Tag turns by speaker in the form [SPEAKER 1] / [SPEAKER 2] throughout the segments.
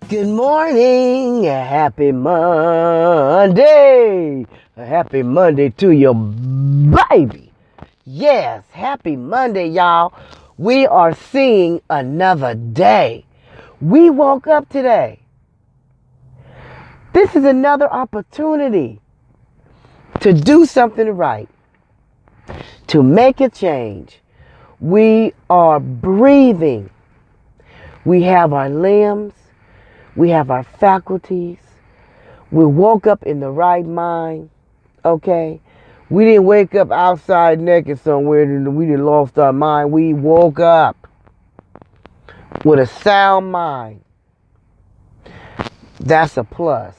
[SPEAKER 1] Good morning, happy Monday. Happy Monday to your baby. Yes, happy Monday, y'all. We are seeing another day. We woke up today. This is another opportunity to do something right, to make a change. We are breathing. We have our limbs. We have our faculties. We woke up in the right mind, okay? We didn't wake up outside naked somewhere and we didn't lost our mind. We woke up with a sound mind. That's a plus.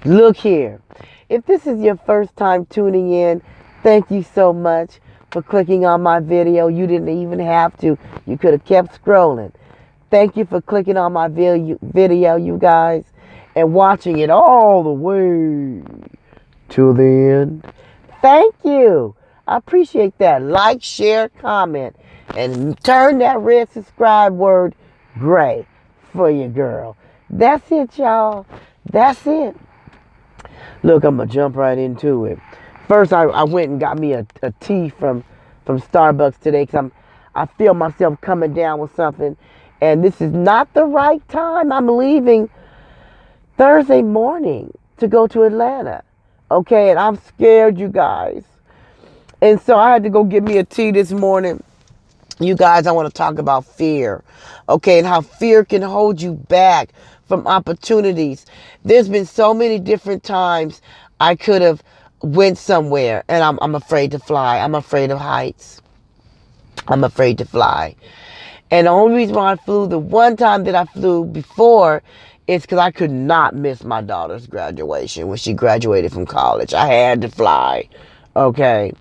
[SPEAKER 1] Look here. If this is your first time tuning in, thank you so much for clicking on my video. You didn't even have to. You could have kept scrolling. Thank you for clicking on my video, you guys, and watching it all the way to the end. Thank you. I appreciate that. Like, share, comment, and turn that red subscribe word gray for your girl. That's it, y'all. That's it. Look, I'm going to jump right into it. First, I went and got me a tea from Starbucks today because I feel myself coming down with something. And this is not the right time. I'm leaving Thursday morning to go to Atlanta. Okay, and I'm scared, you guys. And so I had to go get me a tea this morning. You guys, I want to talk about fear. Okay, and how fear can hold you back from opportunities. There's been so many different times I could have went somewhere and I'm afraid to fly. I'm afraid of heights. I'm afraid to fly. And the only reason why I flew, the one time that I flew before, is because I could not miss my daughter's graduation when she graduated from college. I had to fly. Okay.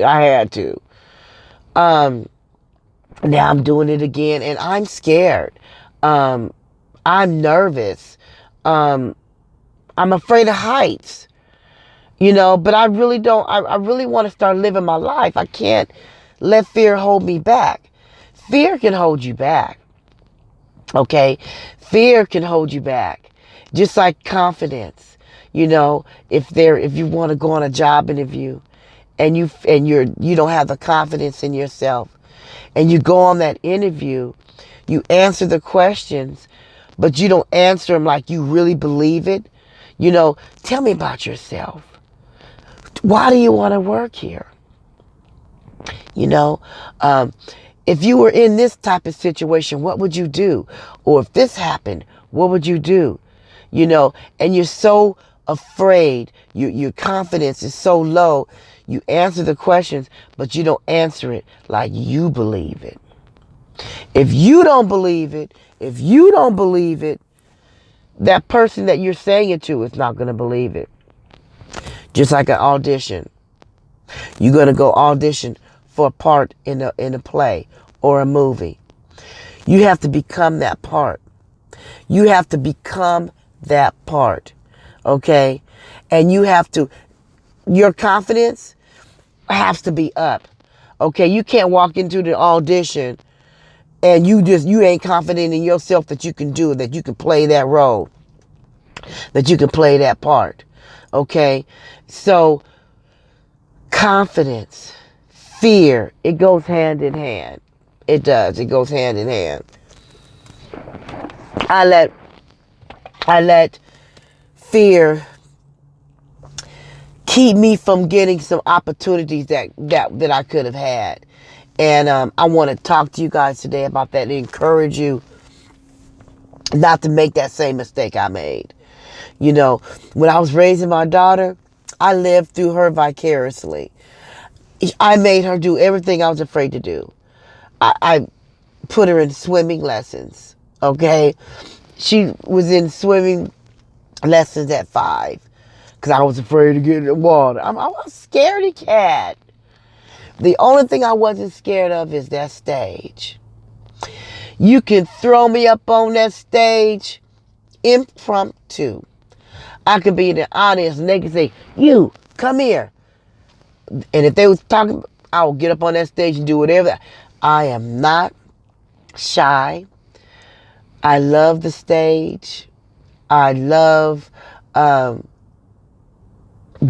[SPEAKER 1] I had to. Now I'm doing it again and I'm scared. I'm nervous. I'm afraid of heights. You know, but I really don't, I really want to start living my life. I can't let fear hold me back. Fear can hold you back. Okay? Fear can hold you back. Just like confidence. You know, if you want to go on a job interview and you don't have the confidence in yourself and you go on that interview, you answer the questions, but you don't answer them like you really believe it. You know, tell me about yourself. Why do you want to work here? You know, if you were in this type of situation, what would you do? Or if this happened, what would you do? You know, and you're so afraid, your confidence is so low, you answer the questions, but you don't answer it like you believe it. If you don't believe it, that person that you're saying it to is not going to believe it. Just like an audition. You're going to go audition for a part in a play or a movie. You have to become that part. You have to become that part. Okay? And your confidence has to be up. Okay? You can't walk into the audition and you ain't confident in yourself that you can do it, that you can play that role, that you can play that part. Okay? So, confidence, fear, it goes hand in hand. It does. It goes hand in hand. I let fear keep me from getting some opportunities that I could have had. And I want to talk to you guys today about that and encourage you not to make that same mistake I made. You know, when I was raising my daughter, I lived through her vicariously. I made her do everything I was afraid to do. I put her in swimming lessons, okay? She was in swimming lessons at 5 because I was afraid to get in the water. I was a scaredy cat. The only thing I wasn't scared of is that stage. You can throw me up on that stage impromptu. I could be in the audience and they could say, "You, come here." And if they was talking, I would get up on that stage and do whatever. I am not shy. I love the stage. I love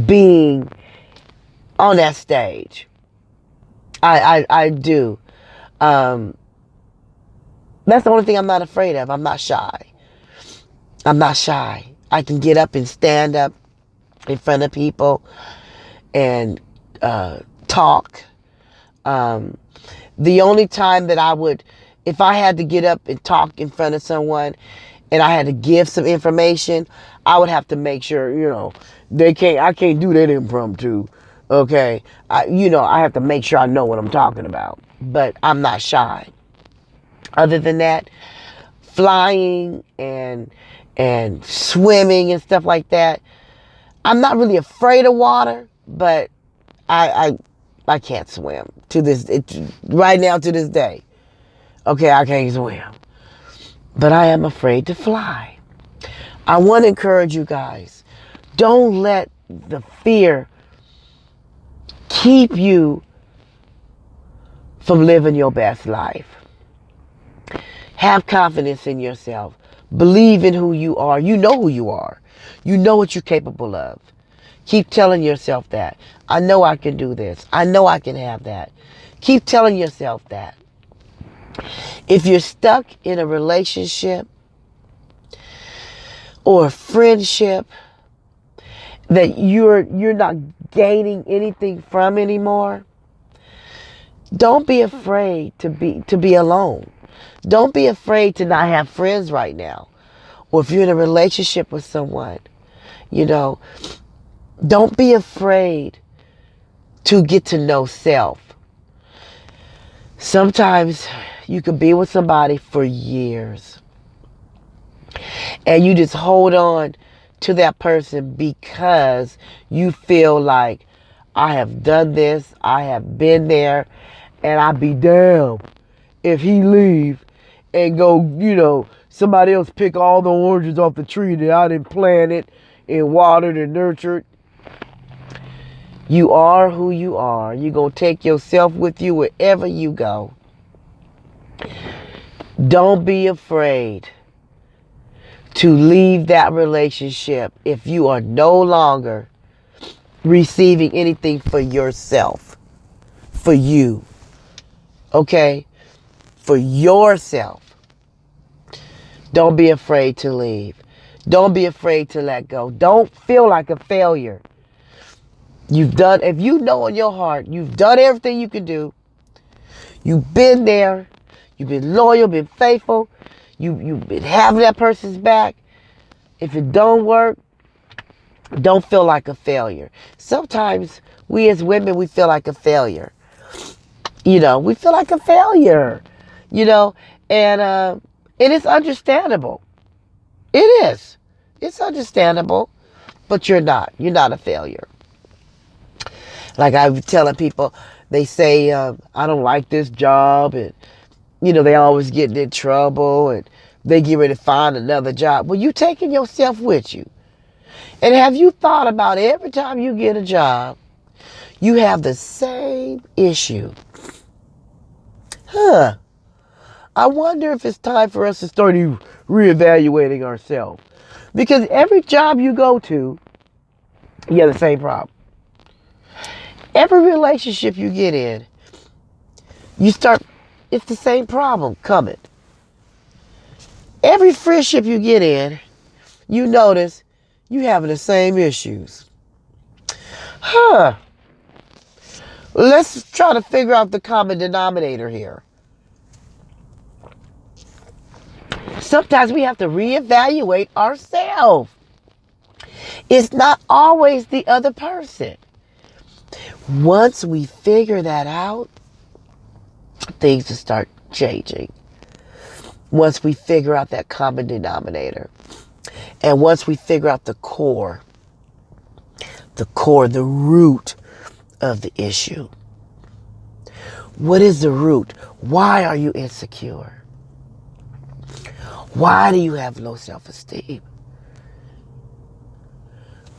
[SPEAKER 1] being on that stage. I do. That's the only thing I'm not afraid of. I'm not shy. I'm not shy. I can get up and stand up in front of people and talk. The only time that I would, if I had to get up and talk in front of someone and I had to give some information, I would have to make sure, I can't do that impromptu. Okay. I have to make sure I know what I'm talking about, but I'm not shy. Other than that, flying and swimming and stuff like that, I'm not really afraid of water, but I can't swim right now to this day. Okay, I can't swim, but I am afraid to fly. I want to encourage you guys, don't let the fear keep you from living your best life. Have confidence in yourself. Believe in who you are. You know who you are. You know what you're capable of. Keep telling yourself that. I know I can do this. I know I can have that. Keep telling yourself that. If you're stuck in a relationship or a friendship that you're not gaining anything from anymore, don't be afraid to be alone. Don't be afraid to not have friends right now. Or if you're in a relationship with someone, don't be afraid to get to know self. Sometimes you could be with somebody for years and you just hold on to that person because you feel like, I have done this, I have been there, and I'd be damned if he leave and go, somebody else pick all the oranges off the tree that I didn't plant it and watered and nurtured. You are who you are. You're going to take yourself with you wherever you go. Don't be afraid to leave that relationship if you are no longer receiving anything for yourself. For you. Okay? For yourself. Don't be afraid to leave. Don't be afraid to let go. Don't feel like a failure. If you know in your heart, you've done everything you can do. You've been there. You've been loyal, been faithful. You've been having that person's back. If it don't work, don't feel like a failure. Sometimes we as women, we feel like a failure. We feel like a failure. And it's understandable. It is. It's understandable. But you're not. You're not a failure. Like I was telling people, they say, I don't like this job. And, they always get in trouble. And they get ready to find another job. Well, you taking yourself with you. And have you thought about every time you get a job, you have the same issue? I wonder if it's time for us to start reevaluating ourselves. Because every job you go to, you have the same problem. Every relationship you get in, it's the same problem coming. Every friendship you get in, you notice you having the same issues. Let's try to figure out the common denominator here. Sometimes we have to reevaluate ourselves. It's not always the other person. Once we figure that out, things will start changing. Once we figure out that common denominator. And once we figure out the core, the root of the issue. What is the root? Why are you insecure? Why do you have low self-esteem?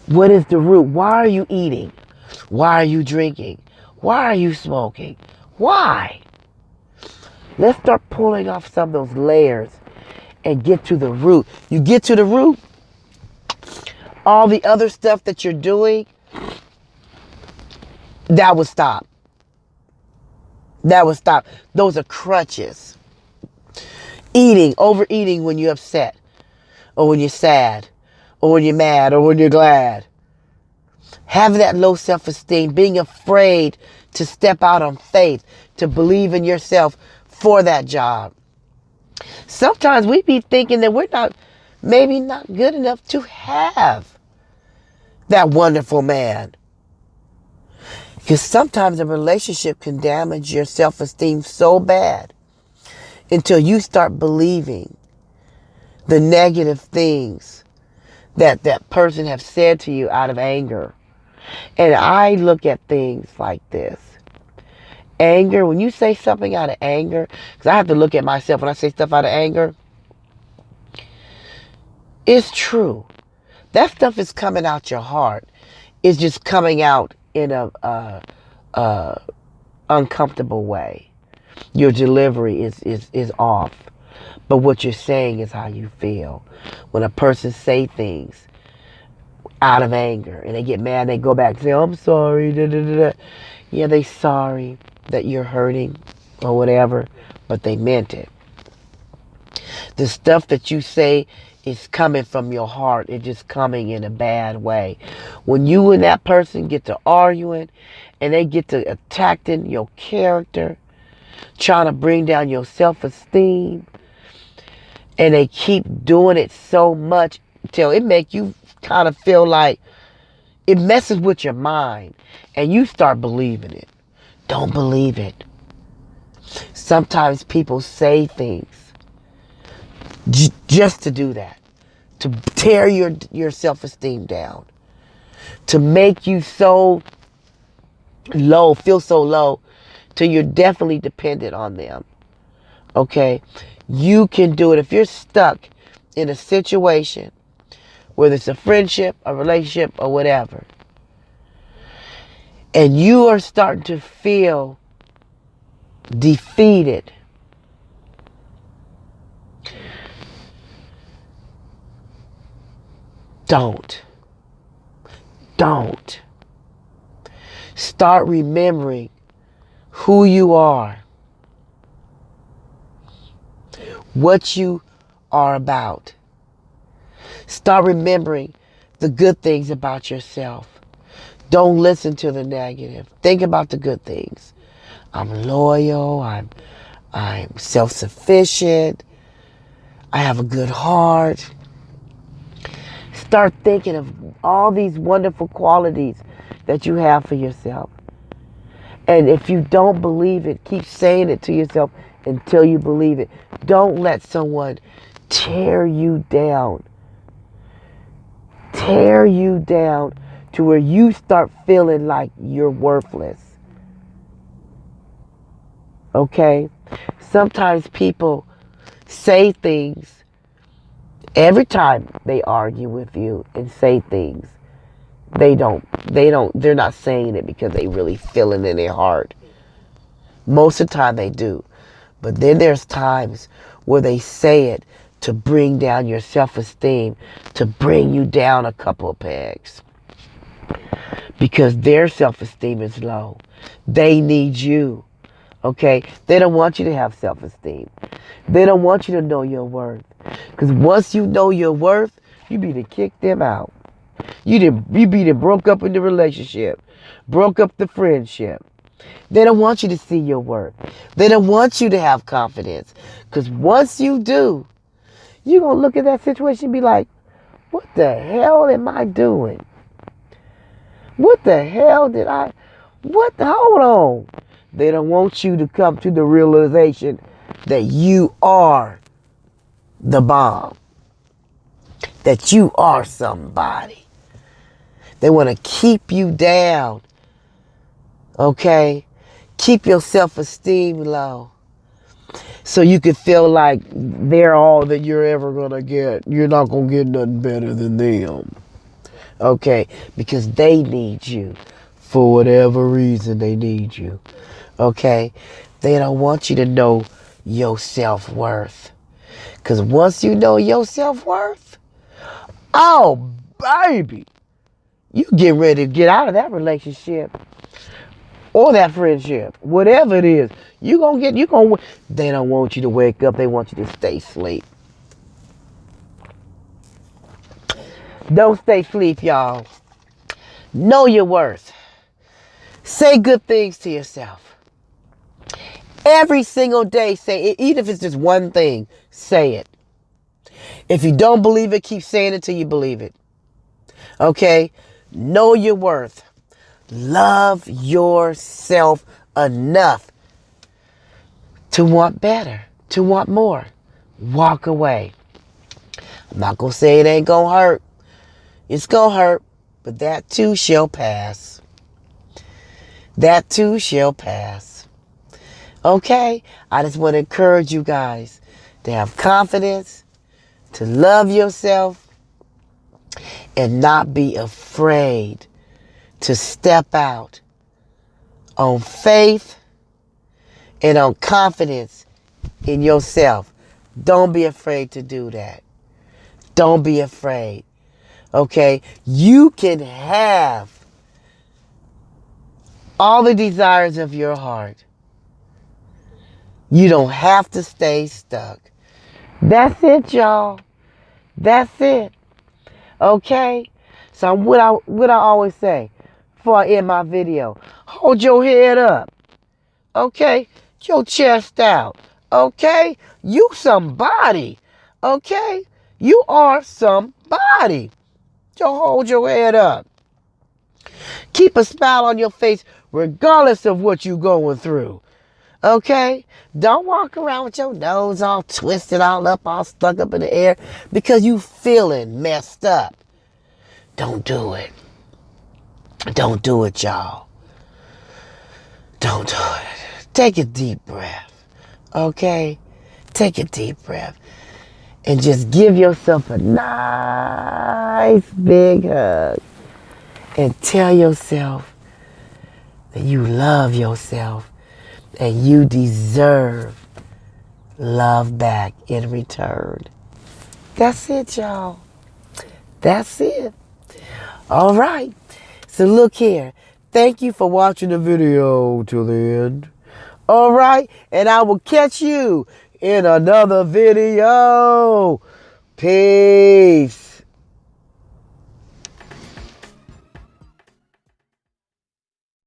[SPEAKER 1] What is the root? Why are you eating? Why are you drinking? Why are you smoking? Why? Let's start pulling off some of those layers and get to the root. You get to the root, all the other stuff that you're doing, that will stop. That will stop. Those are crutches. Eating, overeating when you're upset, or when you're sad, or when you're mad, or when you're glad. Having that low self-esteem, being afraid to step out on faith, to believe in yourself for that job. Sometimes we be thinking that we're maybe not good enough to have that wonderful man. Because sometimes a relationship can damage your self-esteem so bad until you start believing the negative things that that person have said to you out of anger. And I look at things like this. Anger, when you say something out of anger, because I have to look at myself when I say stuff out of anger, it's true. That stuff is coming out your heart. It's just coming out in a uncomfortable way. Your delivery is off. But what you're saying is how you feel. When a person say things out of anger and they get mad, they go back and say, oh, I'm sorry. Da, da, da, da. Yeah, they sorry that you're hurting or whatever, but they meant it. The stuff that you say is coming from your heart. It's just coming in a bad way. When you and that person get to arguing and they get to attacking your character, trying to bring down your self-esteem, and they keep doing it so much till it make you kind of feel like it messes with your mind and you start believing it. Don't believe it. Sometimes people say things just to do that, to tear your self-esteem down, to make you so low, feel so low, till you're definitely dependent on them. Okay? You can do it. If you're stuck in a situation, whether it's a friendship, a relationship, or whatever, and you are starting to feel defeated, don't. Start remembering who you are, what you are about. Start remembering the good things about yourself. Don't listen to the negative. Think about the good things. I'm loyal. I'm self-sufficient. I have a good heart. Start thinking of all these wonderful qualities that you have for yourself. And if you don't believe it, keep saying it to yourself until you believe it. Don't let someone tear you down. Tear you down to where you start feeling like you're worthless. Okay? Sometimes people say things every time they argue with you and say things. They're not saying it because they really feel it in their heart. Most of the time they do. But then there's times where they say it to bring down your self-esteem, to bring you down a couple of pegs. Because their self-esteem is low. They need you. Okay? They don't want you to have self-esteem. They don't want you to know your worth. Because once you know your worth, you be to kick them out. You be to broke up in the relationship. Broke up the friendship. They don't want you to see your worth. They don't want you to have confidence. Because once you do, you're going to look at that situation and be like, what the hell am I doing? What the hell did I... Hold on. They don't want you to come to the realization that you are the bomb. That you are somebody. They want to keep you down. Okay? Keep your self-esteem low. So you can feel like they're all that you're ever going to get. You're not going to get nothing better than them. Okay? Because they need you. For whatever reason, they need you. Okay? They don't want you to know your self-worth. Because once you know your self-worth, oh, baby, you get ready to get out of that relationship or that friendship. Whatever it is, they don't want you to wake up. They want you to stay asleep. Don't stay asleep, y'all. Know your worth. Say good things to yourself. Every single day, say it. Even if it's just one thing, say it. If you don't believe it, keep saying it till you believe it. Okay? Know your worth. Love yourself enough to want better, to want more. Walk away. I'm not going to say it ain't going to hurt. It's going to hurt, but that too shall pass. That too shall pass. Okay? I just want to encourage you guys to have confidence, to love yourself, and not be afraid to step out on faith and on confidence in yourself. Don't be afraid to do that. Don't be afraid. Okay? You can have all the desires of your heart. You don't have to stay stuck. That's it, y'all. That's it. Okay? So what I always say before I end my video, hold your head up. Okay? Your chest out. Okay? You somebody. Okay? You are somebody. So hold your head up. Keep a smile on your face regardless of what you're going through. Okay? Don't walk around with your nose all twisted, all up, all stuck up in the air because you feeling messed up. Don't do it. Don't do it, y'all. Don't do it. Take a deep breath. Okay? Take a deep breath. And just give yourself a nice big hug. And tell yourself that you love yourself and you deserve love back in return. That's it, y'all. That's it. All right. So look here. Thank you for watching the video till the end. All right. And I will catch you in another video. Peace.